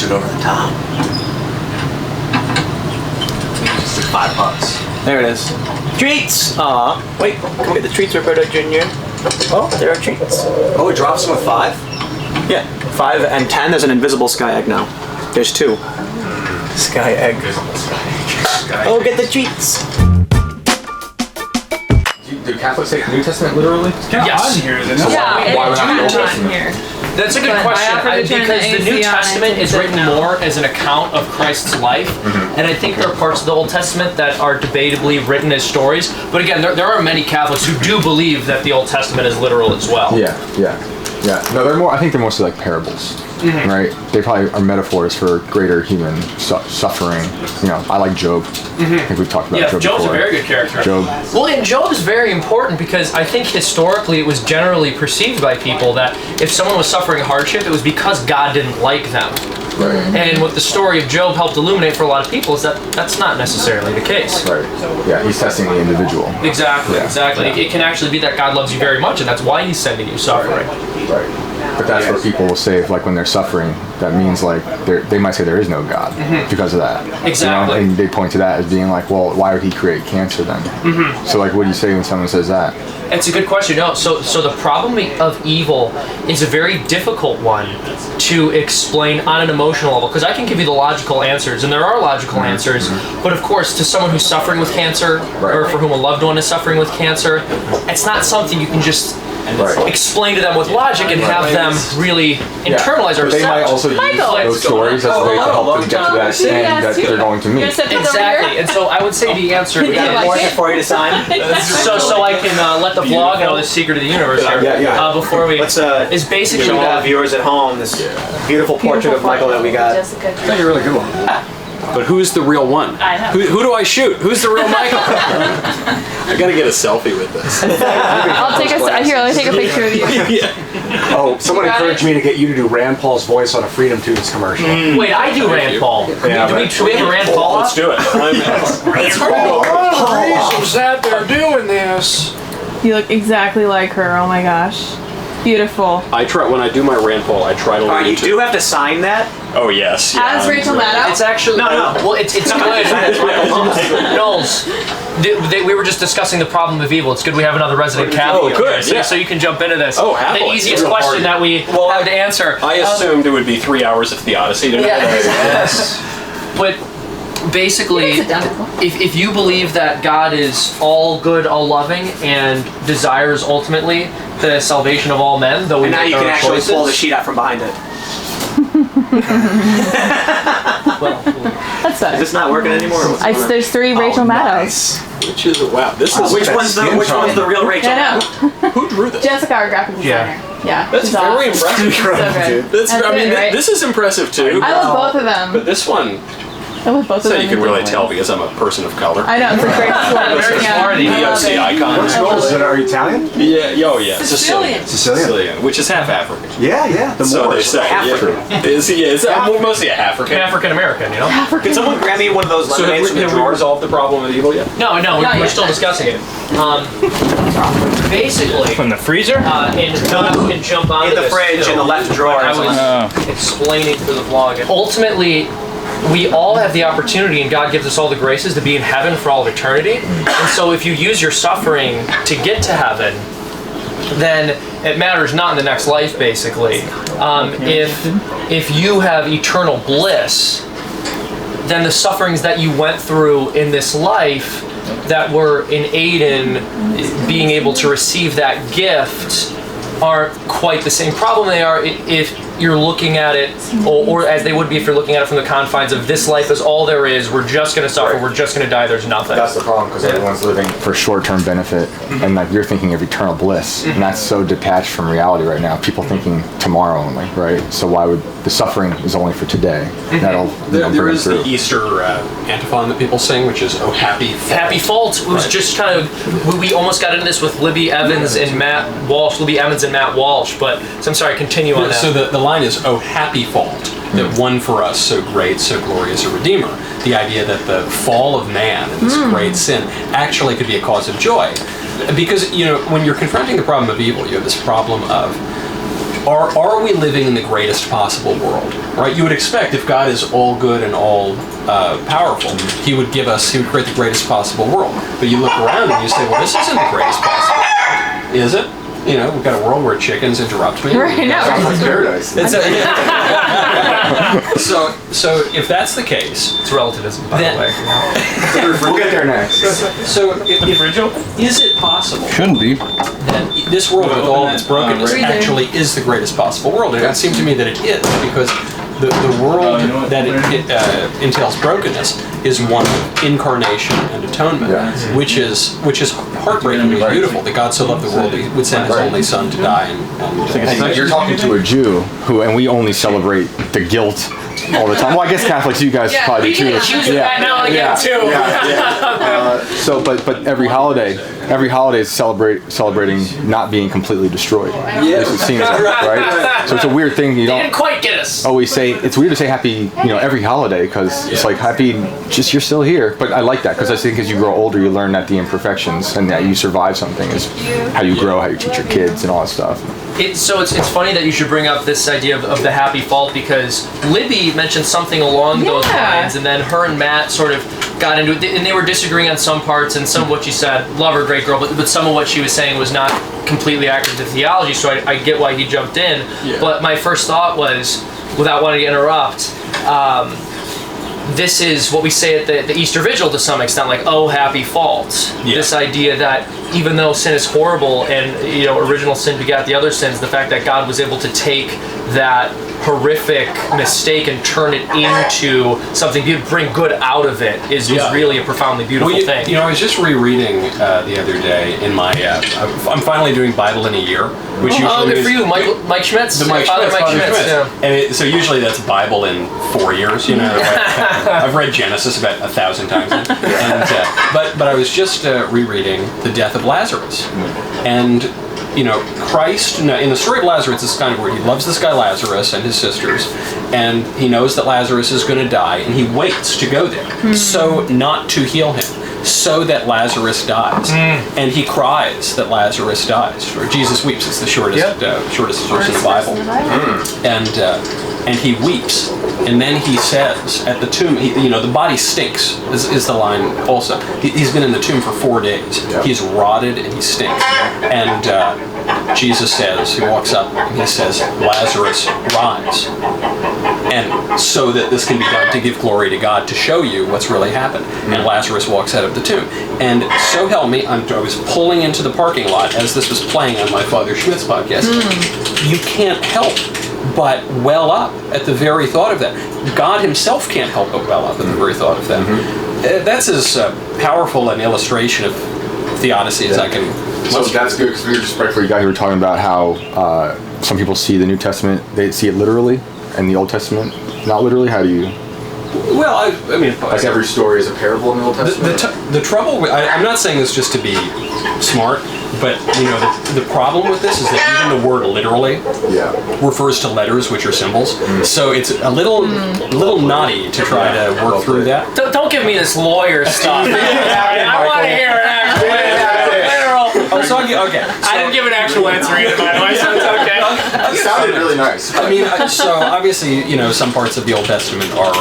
it over the top. Just $5. There it is. Treats! Aw. Wait, come get the treats, Roberto Jr. Oh, there are treats. Oh, it drops them with 5? Yeah, 5 and 10. There's an invisible sky egg now. There's 2. Sky egg. Oh, get the treats. Do Catholics take the New Testament literally? Yes. Why would not the Old Testament? Here. That's a good question, because the New Testament is written more as an account of Christ's life, and I think there are parts of the Old Testament that are debatably written as stories, but again, there are many Catholics who do believe that the Old Testament is literal as well. Yeah. No, they're more. I think they're mostly like parables, right? They probably are metaphors for greater human suffering. You know, I like Job. I think we've talked about Job Job's before. a very good character. Job. Well, and Job is very important because I think historically it was generally perceived by people that if someone was suffering hardship, it was because God didn't like them. Right. And what the story of Job helped illuminate for a lot of people is that that's not necessarily the case. Right. Yeah, he's testing the individual. Exactly. Yeah. It can actually be that God loves you very much, and that's why he's sending you suffering. Right. But that's what people will say, like when they're suffering, that means like they might say there is no God because of that. Exactly. You know? And they point to that as being like, well, why would he create cancer then? So like, what do you say when someone says that? It's a good question. No, so the problem of evil is a very difficult one to explain on an emotional level, because I can give you the logical answers, and there are logical answers, but of course, to someone who's suffering with cancer, or for whom a loved one is suffering with cancer, it's not something you can just explain to them with logic and have them really internalize or accept. They might also use those stories as a way to help them get to that end that they're going to meet. Exactly, and so I would say the answer We got a portion for you to sign. so I can let the vlog know the secret of the universe here. Before we is basically show all the viewers at home this beautiful portrait of Michael that we got. Jessica. That's a really good one. But who's the real one? I know. Who do I shoot? Who's the real Michael? I gotta get a selfie with this. I'll take let me take a picture of you. Oh, someone encouraged me to get you to do Rand Paul's voice on a Freedom Tunes commercial. Wait, I do Rand Paul. Should we have a Rand Paul? Let's do it. Rand Paul. reasons that they're doing this. You look exactly like her. Oh my gosh. Beautiful. I try when I do my Rand Paul. I try to. You do have to sign that. Oh yes. As Rachel Maddow? It's actually No. Well, it's good. Knowles, we were just discussing the problem of evil. It's good we have another resident Catholic. Oh, good. Here, so you can jump into this. Oh, happily. The easiest question that we have to answer. I assumed it would be 3 hours of theodicy. Yes. But basically, if you believe that God is all good, all loving, and desires ultimately the salvation of all men, though we And now make you can our actually choices, pull the sheet out from behind it. That's better. Is this not working anymore? There's 3 Rachel Maddows. Which is wow. This is Which one's the real Rachel? I know. who drew this? Jessica, our graphic designer. Yeah. That's she's very awesome. impressive. So good. I mean, right? this is impressive too. I love both of them. But this one, I love both of so them. you can really tell because I'm a person of color. I know, it's a great story. Very smart. The EOC icon. What's Knowles? Are you Italian? Yeah. Oh yeah. Sicilian. Sicilian, which is half African. Yeah. The So they Moors. say. It's mostly a African. African American, you know? Can someone grab me one of those So lemonades from the have we drawer? resolved the problem of evil yet? No, we're still discussing it. Basically, From the freezer? and you can jump onto In the this, fridge, too. in the left drawer. I was explaining for the vlog. Ultimately, we all have the opportunity, and God gives us all the graces to be in heaven for all of eternity. And so if you use your suffering to get to heaven, then it matters not in the next life, basically. If you have eternal bliss, then the sufferings that you went through in this life that were in aid in being able to receive that gift aren't quite the same problem they are if you're looking at it, or as they would be if you're looking at it from the confines of this life is all there is, we're just going to suffer, we're just going to die, there's nothing. That's the problem, because everyone's living for short-term benefit, and like you're thinking of eternal bliss, and that's so detached from reality right now. People thinking tomorrow only, right? So why would the suffering is only for today? That'll There is the Easter antiphon that people sing, which is "Oh happy fault." Happy fault. It was just kind of we almost got into this with Libby Evans and Matt Walsh. But so I'm sorry. Continue on that. So the line is "Oh happy fault that won for us so great, so glorious a Redeemer." The idea that the fall of man and this great sin actually could be a cause of joy, because when you're confronting the problem of evil, you have this problem of are we living in the greatest possible world? Right? You would expect if God is all good and all powerful, He would create the greatest possible world. But you look around and you say, well, this isn't the greatest possible world. Is it? You know, we've got a world where chickens interrupt me. Right now. Sounds like paradise. So if that's the case, It's relativism, by Then- the way. We'll get there next. is it possible Shouldn't be. that this world with all its brokenness actually is the greatest possible world? And it seems to me that it is, because the world that it entails brokenness is one of incarnation and atonement, which is heartbreakingly beautiful. That God so loved the world that He would send His only Son to die. And you're talking to a Jew and we only celebrate the guilt all the time. Well, I guess Catholics, you guys probably do too. that now and again too. So, but every holiday is celebrating not being completely destroyed. It seems like, right? So it's a weird thing. You They didn't don't quite get us. always say. It's weird to say happy, every holiday, because it's like happy. Just you're still here. But I like that, because I think as you grow older, you learn that the imperfections and that you survive something is how you grow, how you teach your kids, and all that stuff. It's funny that you should bring up this idea of the happy fault, because Libby mentioned something along those lines, and then her and Matt sort of got into it, and they were disagreeing on some parts, and some of what she said, love her, great girl, but some of what she was saying was not completely accurate to theology, so I get why he jumped in. But my first thought was, without wanting to interrupt, this is what we say at the Easter Vigil to some extent, like, oh, happy fault. Yeah. This idea that even though sin is horrible and, original sin begat the other sins, the fact that God was able to take that horrific mistake and turn it into something, bring good out of it is really a profoundly beautiful thing. I was just rereading the other day in my, I'm finally doing Bible in a year, which usually good is, for you, Mike Schmitz. Father Mike Schmitz. Yeah. And so usually that's Bible in 4 years, I've read Genesis about 1,000 times. And, but I was just rereading the death of Lazarus. And Christ, in the story of Lazarus, it's kind of weird. He loves this guy Lazarus and his sisters, and he knows that Lazarus is going to die, and he waits to go there, so not to heal him, so that Lazarus dies. And he cries that Lazarus dies. Or Jesus weeps. It's the shortest verse in the Bible. And he weeps, and then he says at the tomb, the body stinks, is the line also. He's been in the tomb for 4 days. He's rotted and he stinks. And Jesus says, he walks up and he says, Lazarus, rise. And so that this can be done to give glory to God, to show you what's really happened. And Lazarus walks out of the tomb. And so help me, I was pulling into the parking lot as this was playing on my Father Schmitz podcast. You can't help but well up at the very thought of that. God himself can't help but well up at the very thought of that. That's as powerful an illustration of theodicy as I can. So that's good, because we were just right before you got here, we were talking about how some people see the New Testament, they see it literally, and the Old Testament not literally. How do you? Well, I mean, Like every story is a parable in the Old Testament? the trouble with, I'm not saying this just to be smart, but the problem with this is that even the word literally refers to letters, which are symbols. So it's a little naughty to try to work through that. Don't give me this lawyer stuff. I want to hear an actual literal. Okay. I didn't give an actual answer either, by the way, so it's okay. It sounded really nice. I mean, so obviously, some parts of the Old Testament are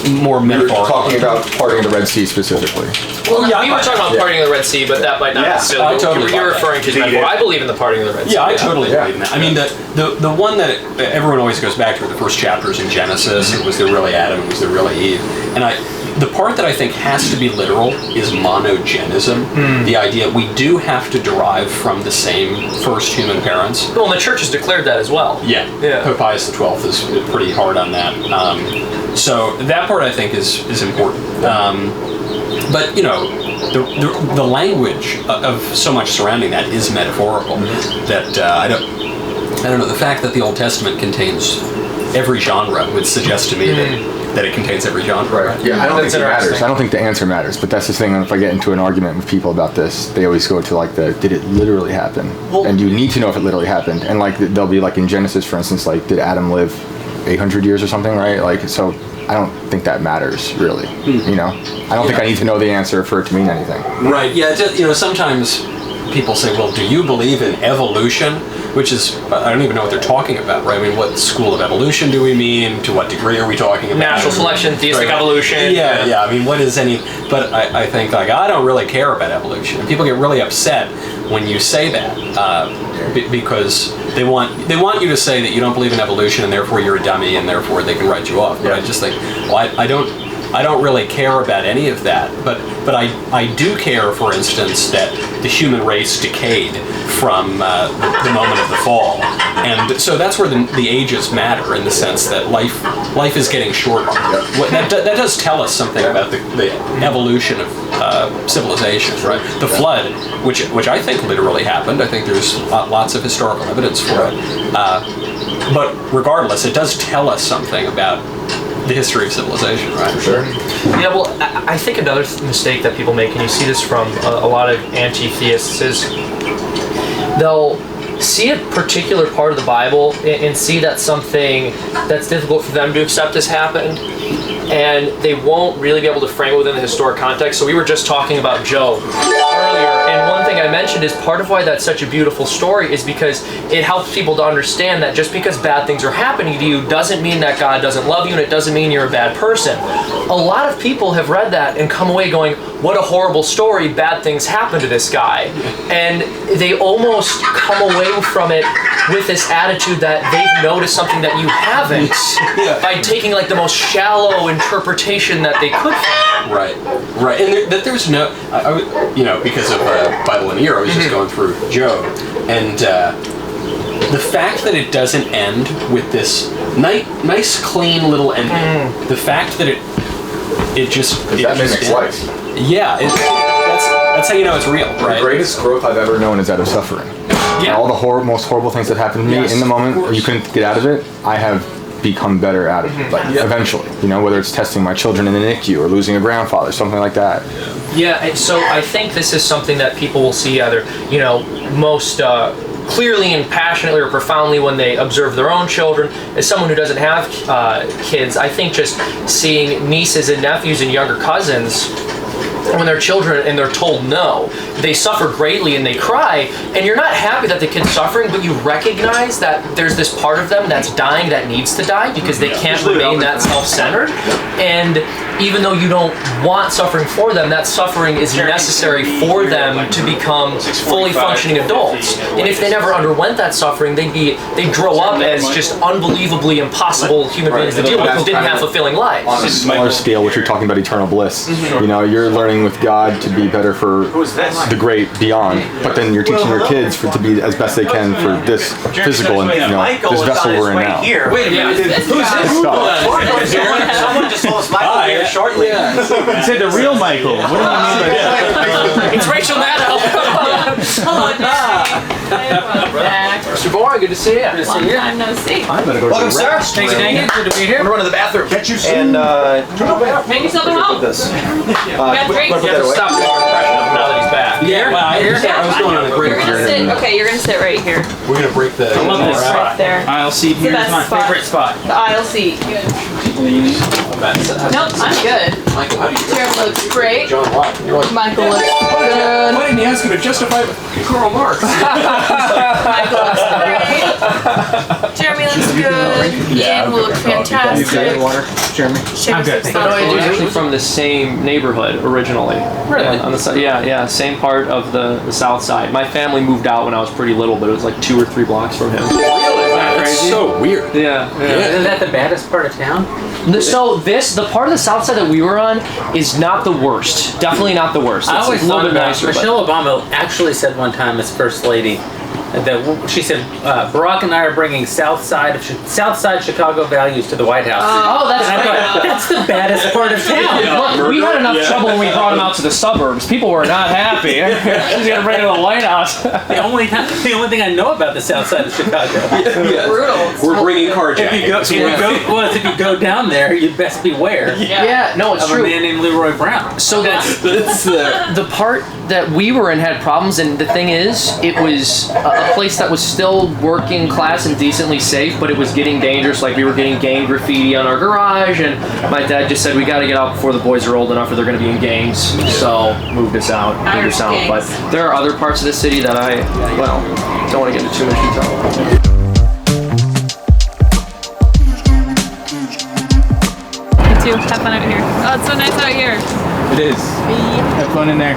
more We're metaphorical. talking about parting the Red Sea specifically. Well, we were talking about parting of the Red Sea, but that might not necessarily. I totally You're buy that. referring to the metaphor. I believe in the parting of the Red Sea. Yeah, I totally believe in that. I mean, the one that everyone always goes back to are the first chapters in Genesis. It was there really Adam, it was there really Eve. And the part that I think has to be literal is monogenism. The idea we do have to derive from the same first human parents. Well, and the church has declared that as well. Yeah. Pope Pius XII is pretty hard on that. So that part I think is important. But the language of so much surrounding that is metaphorical. That I don't know. The fact that the Old Testament contains every genre would suggest to me that it contains every genre. Right. Yeah, I don't think it matters. interesting. I don't think the answer matters, but that's the thing. If I get into an argument with people about this, they always go to like did it literally happen? And you need to know if it literally happened. And like they'll be like in Genesis, for instance, like did Adam live 800 years or something, right? Like so. I don't think that matters really. I don't think I need to know the answer for it to mean anything. Right. Yeah. Sometimes people say, well, do you believe in evolution? Which is, I don't even know what they're talking about, right? I mean, what school of evolution do we mean? To what degree are we talking about? Natural selection, theistic evolution. Yeah. I mean, what is any? But I think like I don't really care about evolution, and people get really upset when you say that because they want you to say that you don't believe in evolution and therefore you're a dummy and therefore they can write you off. But I just think, well, I don't really care about any of that. But I do care, for instance, that the human race decayed from the moment of the fall, and so that's where the ages matter in the sense that life is getting shorter. That does tell us something about the evolution of civilization, right? The flood, which I think literally happened. I think there's lots of historical evidence for it. But regardless, it does tell us something about the history of civilization, right? Sure. Yeah, well, I think another mistake that people make, and you see this from a lot of anti-theists, is they'll see a particular part of the Bible and see that something that's difficult for them to accept has happened, and they won't really be able to frame it within the historic context. So we were just talking about Job earlier, and one thing I mentioned is part of why that's such a beautiful story is because it helps people to understand that just because bad things are happening to you doesn't mean that God doesn't love you, and it doesn't mean you're a bad person. A lot of people have read that and come away going, what a horrible story, bad things happen to this guy. And they almost come away from it with this attitude that they've noticed something that you haven't by taking like the most shallow interpretation that they could from it. Right. And there's no, because of Bible in a Year, I was just going through Job, and the fact that it doesn't end with this nice, clean little ending, the fact that it just mimics life. Yeah, that's how you know it's real, right? The greatest growth I've ever known is out of suffering. Yeah. All the most horrible things that happened to me in the moment, you couldn't get out of it, I have become better out of it, eventually. Whether it's testing my children in the NICU or losing a grandfather, something like that. Yeah, and so I think this is something that people will see either, most clearly and passionately or profoundly when they observe their own children. As someone who doesn't have kids, I think just seeing nieces and nephews and younger cousins, when they're children and they're told no, they suffer greatly and they cry, and you're not happy that the kid's suffering, but you recognize that there's this part of them that's dying that needs to die because they can't remain that self-centered. And even though you don't want suffering for them, that suffering is necessary for them to become fully functioning adults. And if they never underwent that suffering, they'd grow up as just unbelievably impossible human beings to deal with who didn't have fulfilling lives. On a smaller scale, which you're talking about eternal bliss. You're learning with God to be better for the great beyond, but then you're teaching your kids to be as best they can for this physical and this vessel we're in now. Wait a minute. Who's this? Someone just told us Michael here shortly. You said the real Michael. What do you mean by that? It's Rachel Maddow. Hello, Jack. Mr. Bohr, good to see you. Long time no see. I'm gonna go Welcome, to sir. Thanks, Daniel. Good to be here. I'm gonna run to the bathroom. Catch you soon. And Make yourself at home. this. got drinks. You have to stop the impression of him now that he's back. Yeah, well, I was going on a break. You're gonna sit. Okay, you're gonna sit right here. We're gonna break the. I love this Right spot. there. Aisle seat here best is my spot. favorite spot. The aisle seat. Good. Nope, I'm good. Michael, how do you? Jeremy looks great. John Locke. You're like, Michael looks good. why didn't he ask you to justify it with Karl Marx? Michael looks great. Jeremy looks good. Ian will look fantastic. Jeremy? I'm good. Seamus No, looks he's good. actually from the same neighborhood originally. Really? On the side, yeah, same part of the south side. My family moved out when I was pretty little, but it was like 2 or 3 blocks from him. That's so weird. Yeah. Isn't that the baddest part of town? So the part of the south side that we were on is not the worst. Definitely not the worst. I It's always a little thought bit about nicer. but- Michelle Obama actually said one time as First Lady that she said Barack and I are bringing South Side Chicago values to the White House. Oh, that's And I great. thought, that's the baddest part of town. Look, we had enough trouble when we brought him out to the suburbs. People were not happy. He's gonna bring him to the White House. The only thing I know about the South Side of Chicago. Brutal. We're bringing carjacking. If you go down there, you'd best beware Yeah, no, it's of a true. man named Leroy Brown. So that's the part that we were in had problems, and the thing is, it was a place that was still working class and decently safe, but it was getting dangerous. Like we were getting gang graffiti on our garage, and my dad just said we got to get out before the boys are old enough or they're going to be in gangs. So moved us out. But there are other parts of the city that I, don't want to get into too much detail. You too. Have fun out here. Oh, it's so nice out here. It is. Have fun in there.